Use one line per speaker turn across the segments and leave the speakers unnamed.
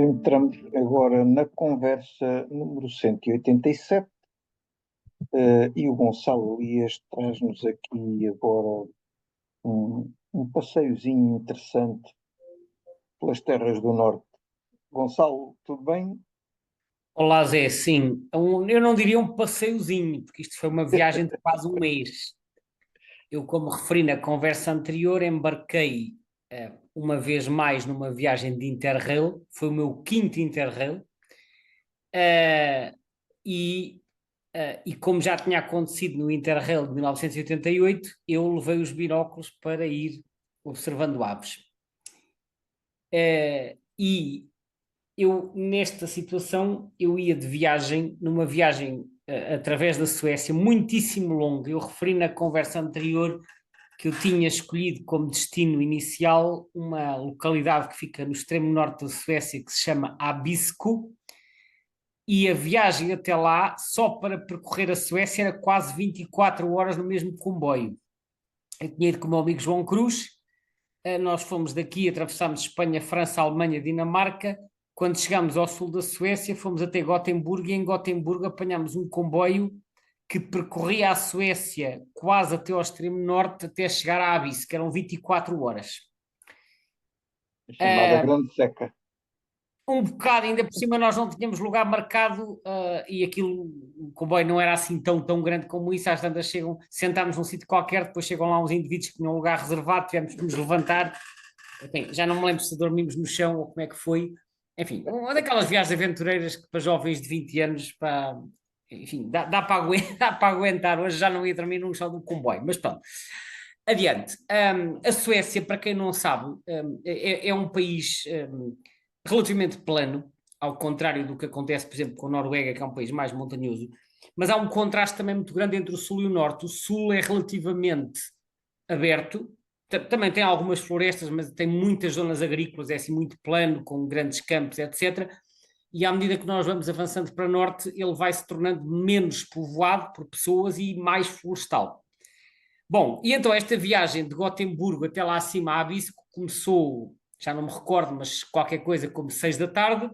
Entramos agora na conversa número 187, e o Gonçalo Elias traz-nos aqui agora um passeiozinho interessante pelas terras do Norte. Gonçalo, tudo bem?
Olá Zé, sim, eu não diria um passeiozinho, porque isto foi uma viagem de quase um mês. Eu, como referi na conversa anterior, embarquei uma vez mais numa viagem de Interrail, foi o meu quinto Interrail, eh, e, e como já tinha acontecido no Interrail de 1988, eu levei os binóculos para ir observando aves. E eu, nesta situação, eu ia de viagem, numa viagem através da Suécia, muitíssimo longa. Eu referi na conversa anterior que eu tinha escolhido como destino inicial uma localidade que fica no extremo norte da Suécia, que se chama Abisko, e a viagem até lá, só para percorrer a Suécia, era quase 24 horas no mesmo comboio. Eu tinha ido com o meu amigo João Cruz. Nós fomos daqui, atravessámos Espanha, França, Alemanha, Dinamarca. Quando chegámos ao sul da Suécia, fomos até Gotemburgo e em Gotemburgo apanhámos um comboio que percorria a Suécia quase até ao extremo norte, até chegar a Abisko, que eram 24 horas.
Chamada
Uh,
Grande Seca.
um bocado, ainda por cima nós não tínhamos lugar marcado, e aquilo, o comboio não era assim tão grande como isso. Às tantas chegam, sentámos num sítio qualquer, depois chegam lá uns indivíduos que tinham um lugar reservado, tivemos que nos levantar. Enfim, já não me lembro se dormimos no chão ou como é que foi. Enfim, uma daquelas viagens aventureiras que para jovens de 20 anos, enfim, dá para aguentar, dá para aguentar. Hoje já não ia dormir num chão do comboio, mas pronto. Adiante. A Suécia, para quem não sabe, é um país relativamente plano, ao contrário do que acontece, por exemplo, com a Noruega, que é um país mais montanhoso, mas há um contraste também muito grande entre o sul e o norte. O sul é relativamente aberto, também tem algumas florestas, mas tem muitas zonas agrícolas, é assim muito plano, com grandes campos, etc. E à medida que nós vamos avançando para norte, ele vai se tornando menos povoado por pessoas e mais florestal. Bom, e então esta viagem de Gotemburgo até lá acima a Abisko começou, já não me recordo, mas qualquer coisa como 6 da tarde,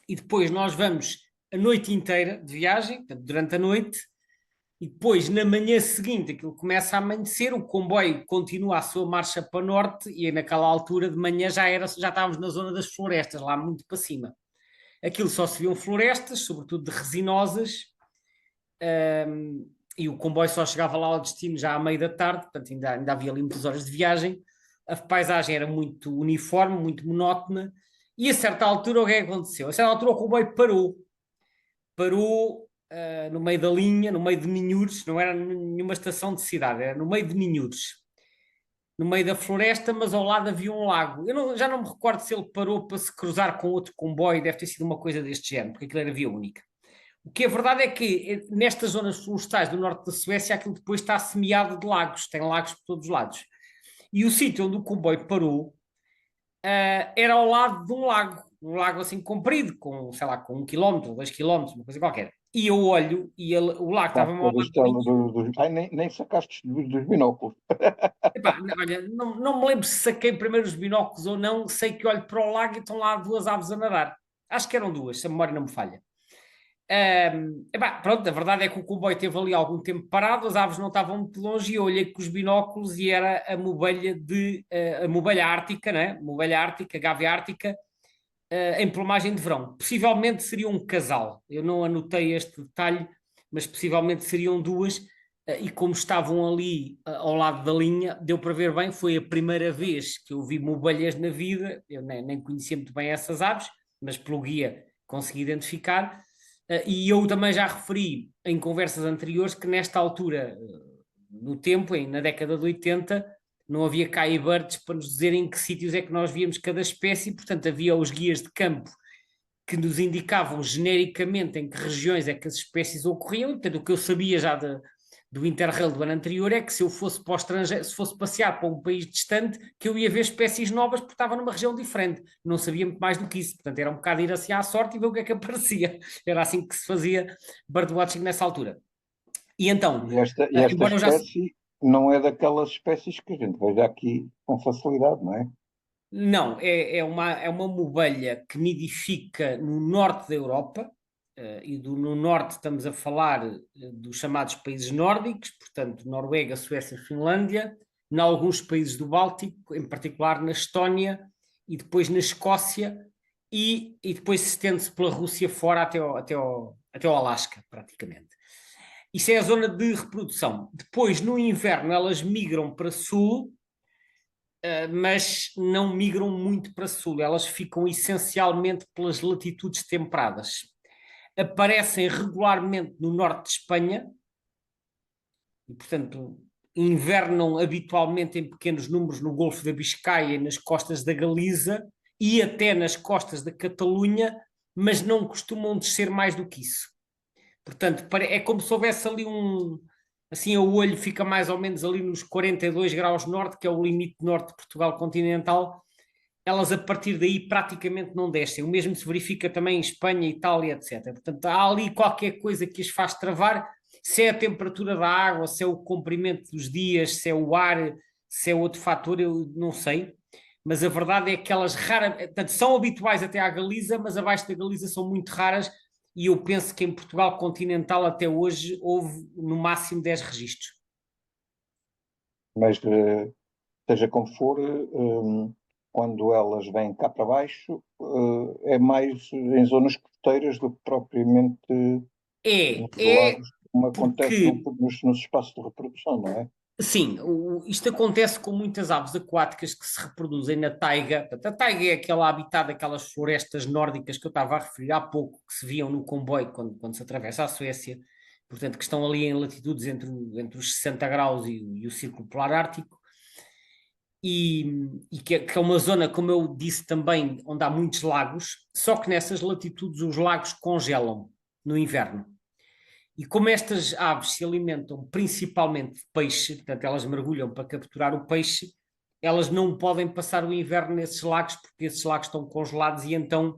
e depois nós vamos a noite inteira de viagem, portanto, durante a noite, e depois, na manhã seguinte, aquilo começa a amanhecer, o comboio continua a sua marcha para norte, e naquela altura de manhã já estávamos na zona das florestas, lá muito para cima. Aquilo só se viam florestas, sobretudo de resinosas, e o comboio só chegava lá ao destino já à meia da tarde, portanto ainda havia ali muitas horas de viagem. A paisagem era muito uniforme, muito monótona, e a certa altura o que é que aconteceu? A certa altura o comboio parou no meio da linha, no meio de Ninhuros, não era nenhuma estação de cidade, era no meio de Ninhuros, no meio da floresta, mas ao lado havia um lago. Já não me recordo se ele parou para se cruzar com outro comboio, deve ter sido uma coisa deste género, porque aquilo era via única. O que é verdade é que nestas zonas florestais do norte da Suécia, aquilo depois está semeado de lagos, tem lagos por todos os lados. E o sítio onde o comboio parou era ao lado de um lago assim comprido, com, sei lá, com 1 quilómetro, 2 quilómetros, uma coisa qualquer. E eu olho e o lago
Ah,
estava-me ao lado de mim.
Ai, nem sacaste dos binóculos.
Epá, olha, não me lembro se saquei primeiro os binóculos ou não, sei que olho para o lago e estão lá duas aves a nadar. Acho que eram duas, se a memória não me falha. Epá, pronto, a verdade é que o comboio teve ali algum tempo parado, as aves não estavam muito longe e eu olhei com os binóculos e era a mobelha ártica, né? Mobelha ártica, gávea ártica, em plumagem de verão. Possivelmente seria um casal. Eu não anotei este detalhe, mas possivelmente seriam duas. E como estavam ali ao lado da linha, deu para ver bem. Foi a primeira vez que eu vi mobelhas na vida. Eu nem conhecia muito bem essas aves, mas pelo guia consegui identificar. E eu também já referi em conversas anteriores que nesta altura, no tempo, na década de 80, não havia cá birds para nos dizer em que sítios é que nós víamos cada espécie, portanto havia os guias de campo que nos indicavam genericamente em que regiões é que as espécies ocorriam. Portanto, o que eu sabia já do Interrail do ano anterior é que se eu fosse para o estrangeiro, se fosse passear para um país distante, que eu ia ver espécies novas porque estava numa região diferente. Não sabia muito mais do que isso. Portanto, era um bocado ir assim à sorte e ver o que é que aparecia. Era assim que se fazia birdwatching nessa altura. E então,
E esta
embora eu já...
espécie não é daquelas espécies que a gente veja aqui com facilidade, não é?
Não, é uma mobelha que nidifica no norte da Europa, e no norte estamos a falar dos chamados países nórdicos, portanto, Noruega, Suécia, Finlândia, em alguns países do Báltico, em particular na Estónia e depois na Escócia, e depois se estende-se pela Rússia fora até ao Alasca, praticamente. Isso é a zona de reprodução. Depois, no inverno, elas migram para sul, mas não migram muito para sul, elas ficam essencialmente pelas latitudes temperadas. Aparecem regularmente no norte de Espanha e, portanto, invernam habitualmente em pequenos números no Golfo da Biscaia e nas costas da Galiza e até nas costas da Catalunha, mas não costumam descer mais do que isso. Portanto, é como se houvesse ali assim, o olho fica mais ou menos ali nos 42 graus norte, que é o limite norte de Portugal continental. Elas a partir daí praticamente não descem. O mesmo se verifica também em Espanha, Itália, etc. Portanto, há ali qualquer coisa que as faz travar, se é a temperatura da água, se é o comprimento dos dias, se é o ar, se é outro fator, eu não sei. Mas a verdade é que elas portanto, são habituais até à Galiza, mas abaixo da Galiza são muito raras, e eu penso que em Portugal continental até hoje houve no máximo 10 registros.
Mas, seja como for, quando elas vêm cá para baixo, é mais em zonas costeiras do que propriamente nos
É
lagos, como acontece
porque
nos espaços de reprodução, não é?
sim, isto acontece com muitas aves aquáticas que se reproduzem na taiga. Portanto, a taiga é aquele habitat daquelas florestas nórdicas que eu estava a referir há pouco, que se viam no comboio quando se atravessa a Suécia, portanto, que estão ali em latitudes entre os 60 graus e o Círculo Polar Ártico, e que é uma zona, como eu disse também, onde há muitos lagos, só que nessas latitudes os lagos congelam no inverno. E como estas aves se alimentam principalmente de peixe, portanto, elas mergulham para capturar o peixe, elas não podem passar o inverno nesses lagos, porque esses lagos estão congelados, e então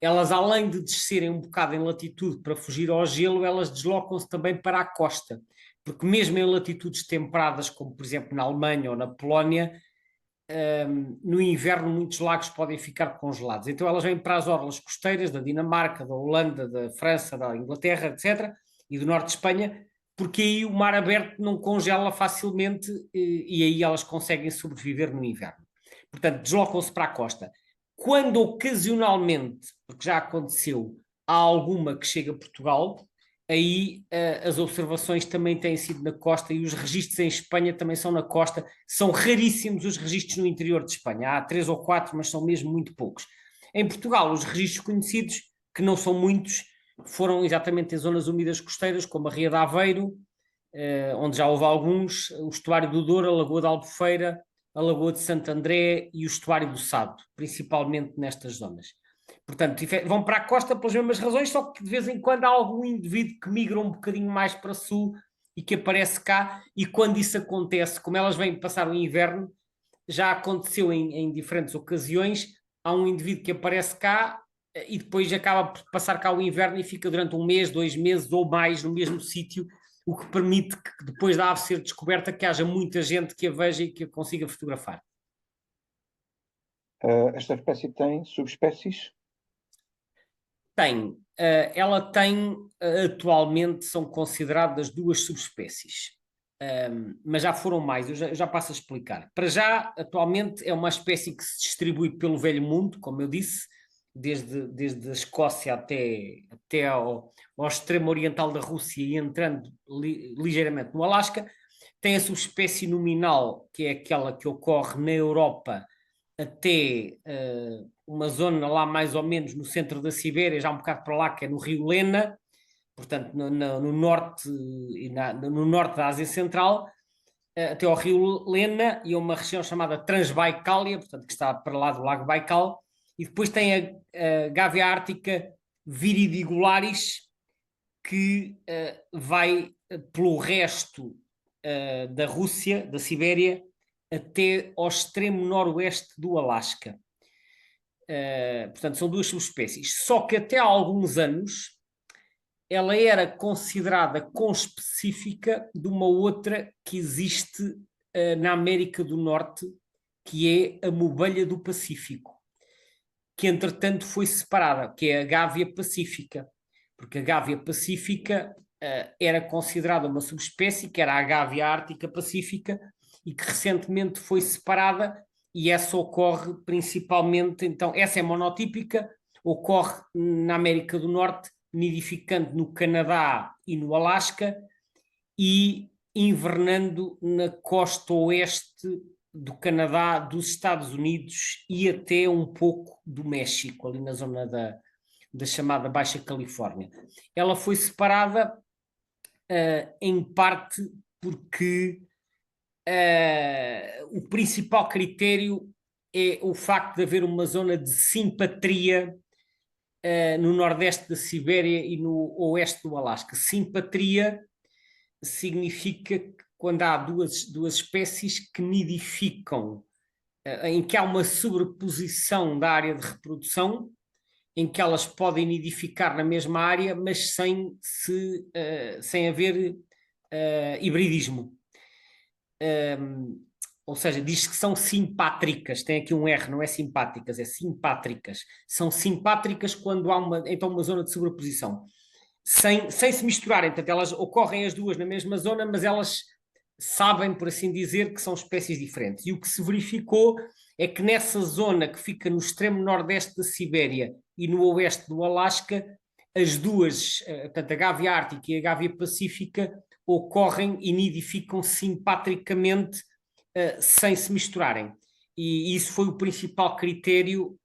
elas, além de descerem um bocado em latitude para fugir ao gelo, elas deslocam-se também para a costa, porque mesmo em latitudes temperadas, como por exemplo na Alemanha ou na Polónia, no inverno muitos lagos podem ficar congelados. Então elas vêm para as orlas costeiras da Dinamarca, da Holanda, da França, da Inglaterra, etc., e do norte de Espanha, porque aí o mar aberto não congela facilmente, e aí elas conseguem sobreviver no inverno. Portanto, deslocam-se para a costa. Quando ocasionalmente, porque já aconteceu, há alguma que chega a Portugal, aí as observações também têm sido na costa, e os registros em Espanha também são na costa. São raríssimos os registros no interior de Espanha. Há 3 ou 4, mas são mesmo muito poucos. Em Portugal, os registros conhecidos, que não são muitos, foram exatamente em zonas úmidas costeiras, como a Ria de Aveiro, onde já houve alguns, o estuário do Douro, a Lagoa da Albufeira, a Lagoa de Santo André e o estuário do Sado, principalmente nestas zonas. Portanto, vão para a costa pelas mesmas razões, só que de vez em quando há algum indivíduo que migra um bocadinho mais para sul e que aparece cá, e quando isso acontece, como elas vêm passar o inverno, já aconteceu em diferentes ocasiões, há um indivíduo que aparece cá e depois acaba por passar cá o inverno e fica durante 1 mês, 2 meses ou mais no mesmo sítio, o que permite que depois da ave ser descoberta que haja muita gente que a veja e que a consiga fotografar.
Esta espécie tem subespécies.
Tem, ela tem, atualmente são consideradas 2 subespécies, mas já foram mais, eu já passo a explicar. Para já, atualmente, é uma espécie que se distribui pelo velho mundo, como eu disse, desde a Escócia até ao extremo oriental da Rússia e entrando ligeiramente no Alasca. Tem a subespécie nominal, que é aquela que ocorre na Europa até uma zona lá mais ou menos no centro da Sibéria, já um bocado para lá, que é no rio Lena, portanto no norte, no norte da Ásia Central, até ao rio Lena, e a uma região chamada Transbaicália, portanto que está para lá do Lago Baikal, e depois tem a Gávea Ártica viridigularis, que vai pelo resto da Rússia, da Sibéria, até ao extremo noroeste do Alasca. Portanto, são 2 subespécies. Só que até há alguns anos ela era considerada conspecífica de uma outra que existe na América do Norte, que é a mobelha do Pacífico, que entretanto foi separada, que é a Gávea pacífica, porque a Gávea pacífica era considerada uma subespécie, que era a Gávea ártica pacífica, e que recentemente foi separada, e essa ocorre principalmente, então, essa é monotípica, ocorre na América do Norte, nidificando no Canadá e no Alasca, e invernando na costa oeste do Canadá, dos Estados Unidos e até um pouco do México, ali na zona da chamada Baixa Califórnia. Ela foi separada em parte porque o principal critério é o facto de haver uma zona de simpatria no nordeste da Sibéria e no oeste do Alasca. Simpatria significa que quando há duas espécies que nidificam, em que há uma sobreposição da área de reprodução, em que elas podem nidificar na mesma área, mas sem haver hibridismo. Ou seja, diz que são simpátricas, tem aqui um R, não é simpáticas, é simpátricas. São simpátricas quando há uma zona de sobreposição. Sem se misturarem, portanto, elas ocorrem as duas na mesma zona, mas elas sabem, por assim dizer, que são espécies diferentes. E o que se verificou é que nessa zona que fica no extremo nordeste da Sibéria e no oeste do Alasca, as duas, portanto, a Gávea ártica e a Gávea pacífica, ocorrem e nidificam simpatricamente sem se misturarem. E isso foi o principal critério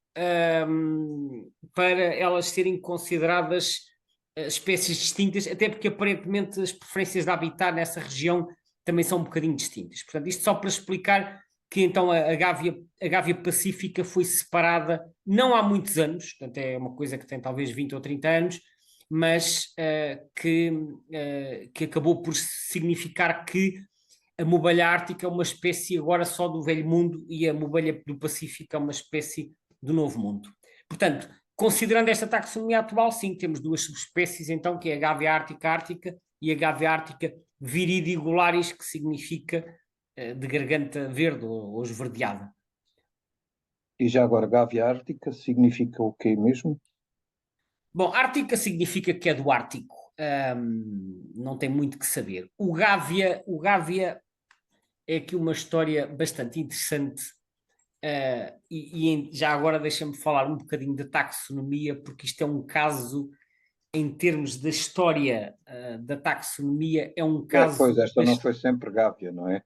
para elas serem consideradas espécies distintas, até porque aparentemente as preferências de habitat nessa região também são um bocadinho distintas. Portanto, isto só para explicar que então a Gávea pacífica foi separada não há muitos anos, portanto é uma coisa que tem talvez 20 ou 30 anos, mas que acabou por significar que a mobelha ártica é uma espécie agora só do Velho Mundo e a mobelha do Pacífico é uma espécie do Novo Mundo. Portanto, considerando esta taxonomia atual, sim, temos duas subespécies, então, que é a Gávea ártica e a Gávea ártica viridicularis, que significa de garganta verde ou esverdeada.
E já agora, Gávea ártica significa o quê mesmo?
Bom, ártica significa que é do Ártico. Não tem muito que saber. O Gávea é aqui uma história bastante interessante. E já agora deixa-me falar um bocadinho da taxonomia, porque isto é um caso, em termos da história da taxonomia, é um caso...
Pois, esta não foi sempre Gávea, não é?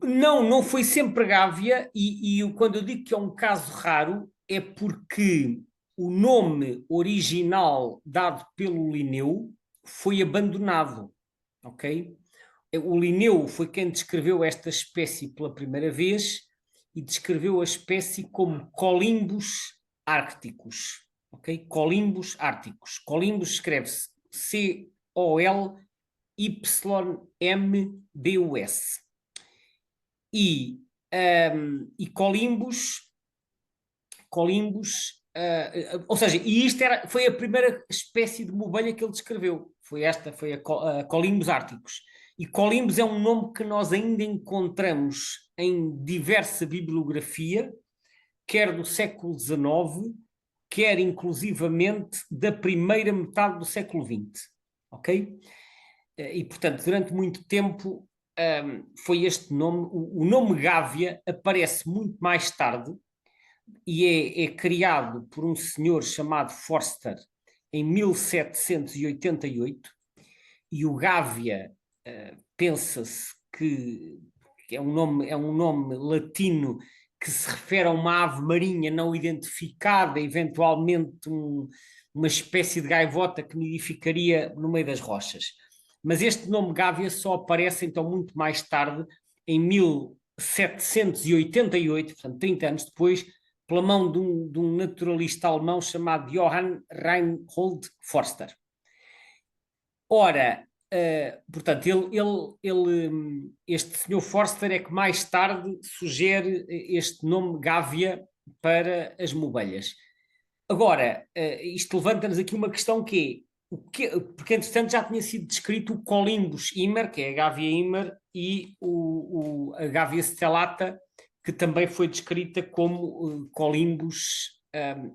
Não foi sempre Gávea, e quando eu digo que é um caso raro, é porque o nome original dado pelo Linneu foi abandonado, ok? O Linneu foi quem descreveu esta espécie pela primeira vez e descreveu a espécie como Colimbus árticos, ok? Colimbus árticos. Colimbus escreve-se Colymbus. E Colimbus, ou seja, e isto foi a primeira espécie de mobelha que ele descreveu. Foi a Colimbus árticos. E Colimbus é um nome que nós ainda encontramos em diversa bibliografia, quer do século XIX, quer inclusivamente da primeira metade do século XX. Ok? E, portanto, durante muito tempo foi este nome. O nome Gávea aparece muito mais tarde e é criado por um senhor chamado Forster em 1788, e o Gávea pensa-se que é um nome latino que se refere a uma ave marinha não identificada, eventualmente uma espécie de gaivota que nidificaria no meio das rochas. Mas este nome Gávea só aparece então muito mais tarde, em 1788, portanto 30 anos depois, pela mão de um naturalista alemão chamado Johann Reinhold Forster. Ora, portanto, este senhor Forster é que mais tarde sugere este nome Gávea para as mobelhas. Agora, isto levanta-nos aqui uma questão que é: porque entretanto já tinha sido descrito o Colimbus imer, que é a Gavia imer, e a Gavia stellata, que também foi descrita como Colimbus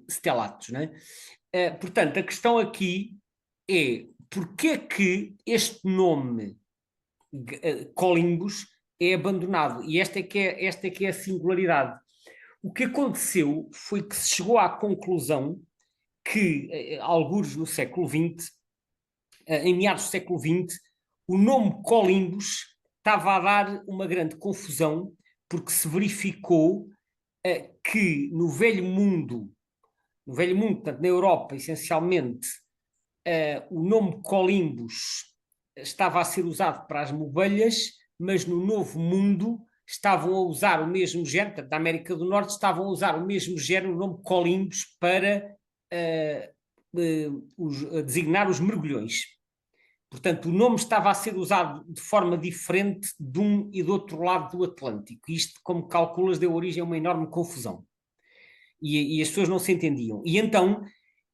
stellatus, né? Portanto, a questão aqui é porque que este nome Colimbus é abandonado, e esta é que é a singularidade. O que aconteceu foi que se chegou à conclusão que, algures no século XX, em meados do século XX, o nome Colimbus estava a dar uma grande confusão, porque se verificou que no Velho Mundo, portanto, na Europa, essencialmente, o nome Colimbus estava a ser usado para as mobelhas, mas no Novo Mundo estavam a usar o mesmo género, portanto, na América do Norte estavam a usar o mesmo género, o nome Colimbus, para designar os mergulhões. Portanto, o nome estava a ser usado de forma diferente de um e do outro lado do Atlântico. Isto, como calculas, deu origem a uma enorme confusão. E as pessoas não se entendiam. E então,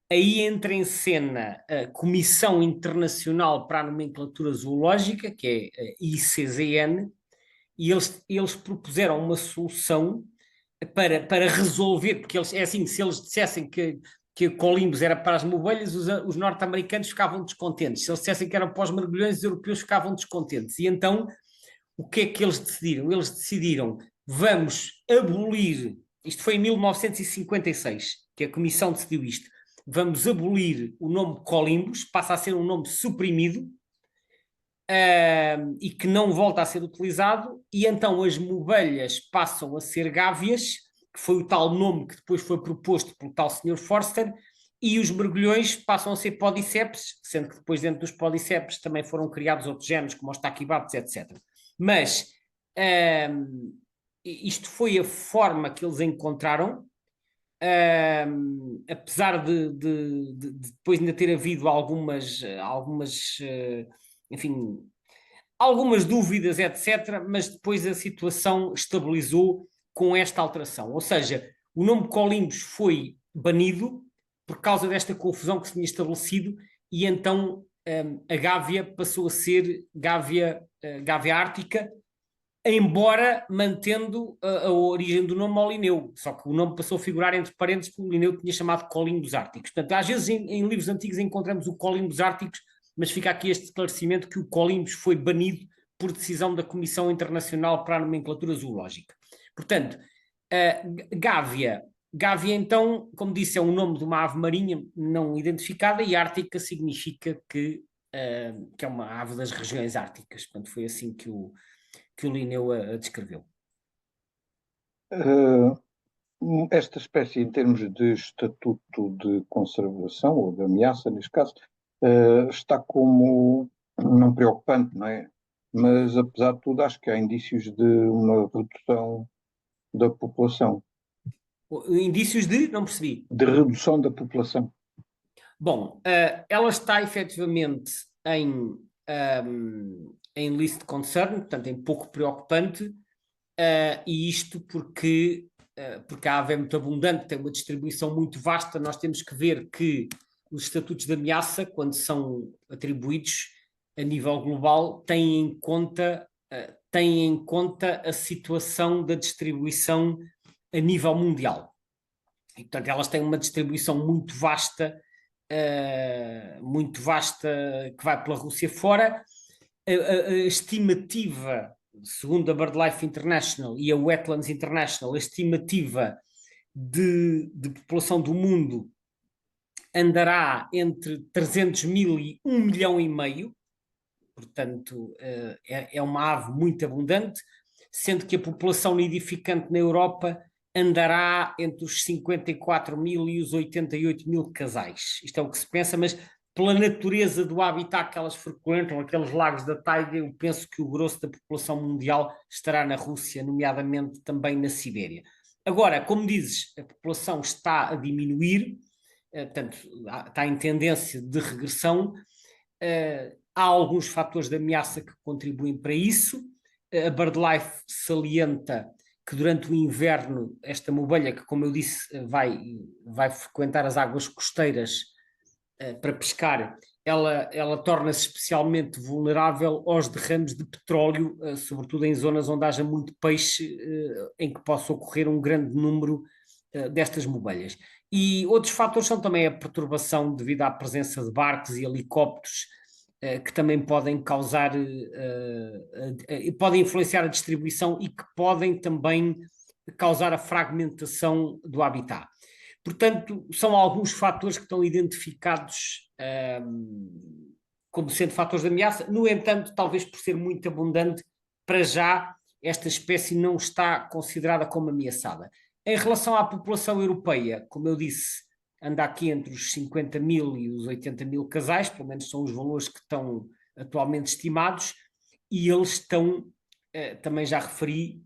aí entra em cena a Comissão Internacional para a Nomenclatura Zoológica, que é a ICZN, e eles propuseram uma solução para resolver, porque eles, é assim, se eles dissessem que Colimbus era para as mobelhas, os norte-americanos ficavam descontentes. Se eles dissessem que era para os mergulhões, os europeus ficavam descontentes. E então, o que é que eles decidiram? Eles decidiram, vamos abolir, isto foi em 1956, que a Comissão decidiu isto, vamos abolir o nome Colimbus, passa a ser um nome suprimido, e que não volta a ser utilizado, e então as mobelhas passam a ser gávias, que foi o tal nome que depois foi proposto pelo tal Sr. Forster, e os mergulhões passam a ser podiceps, sendo que depois dentro dos podiceps também foram criados outros géneros, como os taquibates, etc. Mas isto foi a forma que eles encontraram, apesar de depois ainda ter havido algumas enfim, algumas dúvidas, etc., mas depois a situação estabilizou com esta alteração. Ou seja, o nome Colimbus foi banido por causa desta confusão que se tinha estabelecido, e então a Gávea passou a ser Gávea ártica, embora mantendo a origem do nome ao Linneu, só que o nome passou a figurar entre parênteses porque o Linneu tinha chamado Colimbus árticos. Portanto, às vezes em livros antigos encontramos o Colimbus árticos, mas fica aqui este esclarecimento que o Colimbus foi banido por decisão da Comissão Internacional para a Nomenclatura Zoológica. Portanto, Gávea, então, como disse, é um nome de uma ave marinha não identificada, e ártica significa que é uma ave das regiões árticas. Portanto, foi assim que o Linneu a descreveu.
Esta espécie, em termos de estatuto de conservação, ou de ameaça, neste caso, está como não preocupante, não é? Mas, apesar de tudo, acho que há indícios de uma redução da população.
Indícios de? Não percebi.
De redução da população.
Bom, ela está efetivamente em list concern, portanto, em pouco preocupante, e isto porque a ave é muito abundante, tem uma distribuição muito vasta. Nós temos que ver que os estatutos de ameaça, quando são atribuídos a nível global, têm em conta a situação da distribuição a nível mundial. E, portanto, elas têm uma distribuição muito vasta, que vai pela Rússia fora. A estimativa, segundo a BirdLife International e a Wetlands International, a estimativa de população do mundo andará entre 300 mil e 1 milhão e meio. Portanto, é uma ave muito abundante, sendo que a população nidificante na Europa andará entre os 54 mil e os 88 mil casais. Isto é o que se pensa, mas pela natureza do habitat que elas frequentam, aqueles lagos da taiga, eu penso que o grosso da população mundial estará na Rússia, nomeadamente também na Sibéria. Agora, como dizes, a população está a diminuir, portanto, está em tendência de regressão. Há alguns fatores de ameaça que contribuem para isso. A BirdLife salienta que durante o inverno esta mobelha, que como eu disse vai frequentar as águas costeiras para pescar, ela torna-se especialmente vulnerável aos derrames de petróleo, sobretudo em zonas onde haja muito peixe, em que possa ocorrer um grande número destas mobelhas. E outros fatores são também a perturbação devido à presença de barcos e helicópteros, que também podem causar, podem influenciar a distribuição e que podem também causar a fragmentação do habitat. Portanto, são alguns fatores que estão identificados como sendo fatores de ameaça. No entanto, talvez por ser muito abundante, para já esta espécie não está considerada como ameaçada. Em relação à população europeia, como eu disse, anda aqui entre os 50 mil e os 80 mil casais, pelo menos são os valores que estão atualmente estimados, e eles estão, também já referi,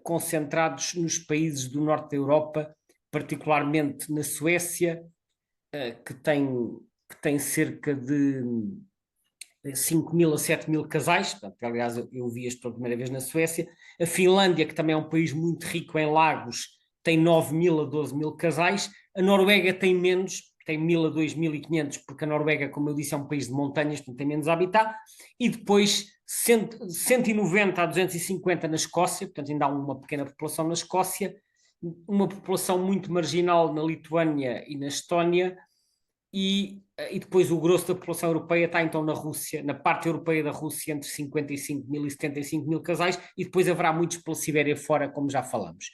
concentrados nos países do norte da Europa, particularmente na Suécia, que tem cerca de 5 mil a 7 mil casais, portanto, aliás eu vi isto pela primeira vez na Suécia. A Finlândia, que também é um país muito rico em lagos, tem 9 mil a 12 mil casais. A Noruega tem menos, tem 1000 a 2500, porque a Noruega, como eu disse, é um país de montanhas, portanto tem menos habitat. E depois 190 a 250 na Escócia, portanto ainda há uma pequena população na Escócia, uma população muito marginal na Lituânia e na Estónia, e depois o grosso da população europeia está então na Rússia, na parte europeia da Rússia, entre 55 mil e 75 mil casais, e depois haverá muitos pela Sibéria fora, como já falamos.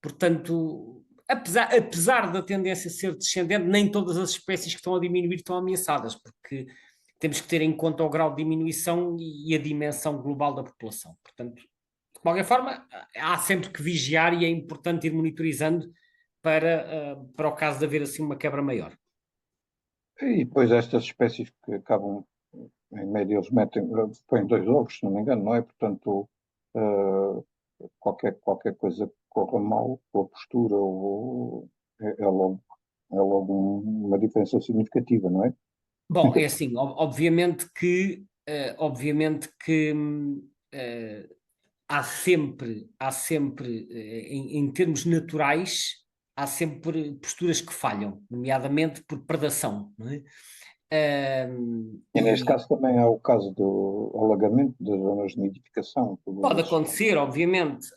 Portanto, apesar da tendência a ser descendente, nem todas as espécies que estão a diminuir estão ameaçadas, porque temos que ter em conta o grau de diminuição e a dimensão global da população. Portanto, de qualquer forma, há sempre que vigiar e é importante ir monitorizando para o caso de haver assim uma quebra maior.
E depois estas espécies que acabam, em média, eles põem dois ovos, se não me engano, não é? Portanto, qualquer coisa que corra mal, com a postura, é logo uma diferença significativa, não é?
Bom, é assim, obviamente que há sempre em termos naturais, há sempre posturas que falham, nomeadamente por predação, não é?
E neste
E
caso também há o caso do alagamento das zonas de nidificação.
pode acontecer, obviamente,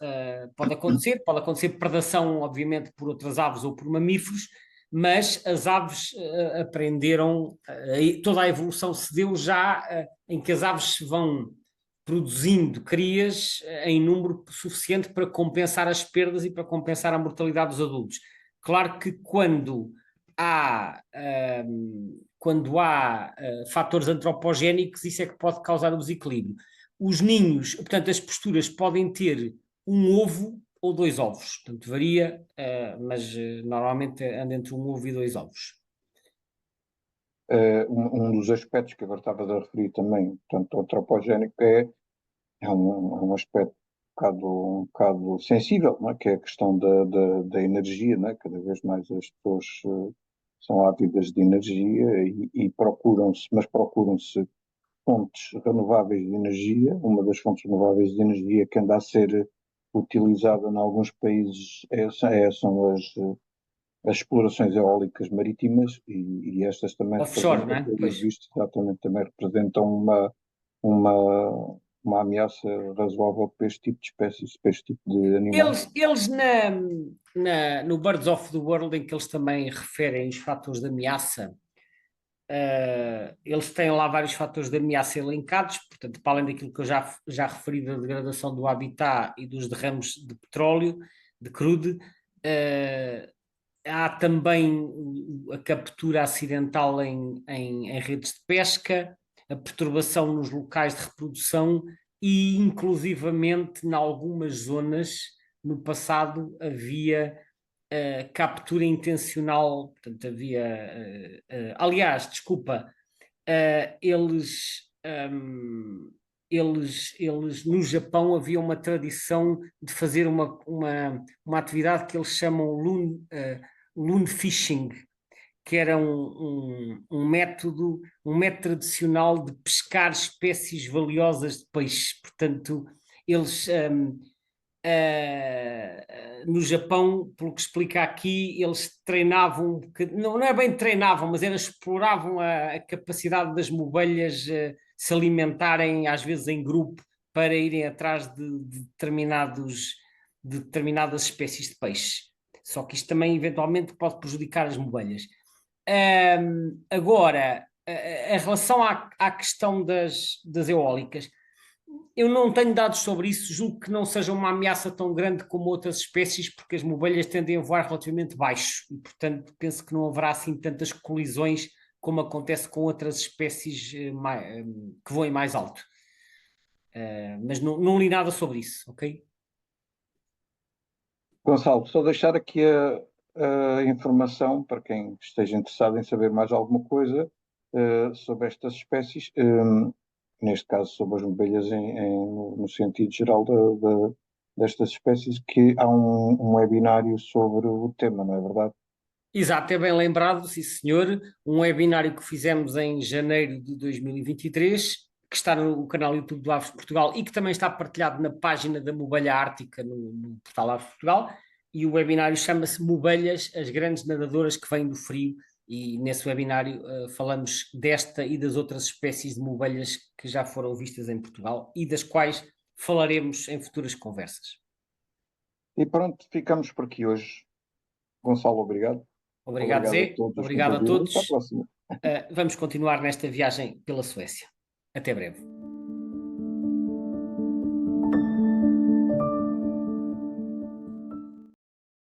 pode acontecer predação, obviamente, por outras aves ou por mamíferos, mas as aves aprenderam, toda a evolução se deu já em que as aves vão produzindo crias em número suficiente para compensar as perdas e para compensar a mortalidade dos adultos. Claro que quando há fatores antropogénicos, isso é que pode causar o desequilíbrio. Os ninhos, portanto, as posturas podem ter um ovo ou dois ovos, portanto varia, mas normalmente anda entre um ovo e dois ovos.
Um dos aspectos que agora estava a referir também, portanto, antropogénico, é um aspecto um bocado sensível, não é? Que é a questão da energia, não é? Cada vez mais as pessoas são ávidas de energia e procuram-se fontes renováveis de energia. Uma das fontes renováveis de energia que anda a ser utilizada em alguns países são as explorações eólicas marítimas e estas também
Offshore, não
representam,
é?
pelos
Pois.
vistos, exatamente, também representam uma, uma ameaça razoável para este tipo de espécies, para este tipo de animal.
Eles no Birds of the World, em que eles também referem os fatores de ameaça, eles têm lá vários fatores de ameaça elencados, portanto, para além daquilo que eu já referi da degradação do habitat e dos derrames de petróleo, de crude, há também a captura acidental em redes de pesca, a perturbação nos locais de reprodução e, inclusivamente, em algumas zonas, no passado, havia captura intencional, portanto, aliás, desculpa, eles no Japão havia uma tradição de fazer uma atividade que eles chamam loon fishing, que era um método tradicional de pescar espécies valiosas de peixe. Portanto, eles no Japão, pelo que explica aqui, eles treinavam, não é bem treinavam, mas eles exploravam a capacidade das mobelhas se alimentarem, às vezes em grupo, para irem atrás de determinadas espécies de peixe. Só que isto também eventualmente pode prejudicar as mobelhas. Agora, a relação à questão das eólicas, eu não tenho dados sobre isso, julgo que não seja uma ameaça tão grande como outras espécies, porque as mobelhas tendem a voar relativamente baixo e, portanto, penso que não haverá assim tantas colisões como acontece com outras espécies que voem mais alto. Mas não li nada sobre isso, ok?
Gonçalo, só deixar aqui a informação para quem esteja interessado em saber mais alguma coisa sobre estas espécies, neste caso sobre as mobelhas no sentido geral destas espécies, que há um webinário sobre o tema, não é verdade?
Exato, é bem lembrado, sim senhor, um webinário que fizemos em janeiro de 2023, que está no canal YouTube do Aves Portugal e que também está partilhado na página da Mobelha Ártica no portal Aves Portugal, e o webinário chama-se Mobelhas, as grandes nadadoras que vêm do frio, e nesse webinário falamos desta e das outras espécies de mobelhas que já foram vistas em Portugal e das quais falaremos em futuras conversas.
E pronto, ficamos por aqui hoje. Gonçalo, obrigado.
Obrigado,
Obrigado a
Zé.
todos os que
Obrigado a
contribuíram. Até à
todos.
próxima.
Vamos continuar nesta viagem pela Suécia. Até breve.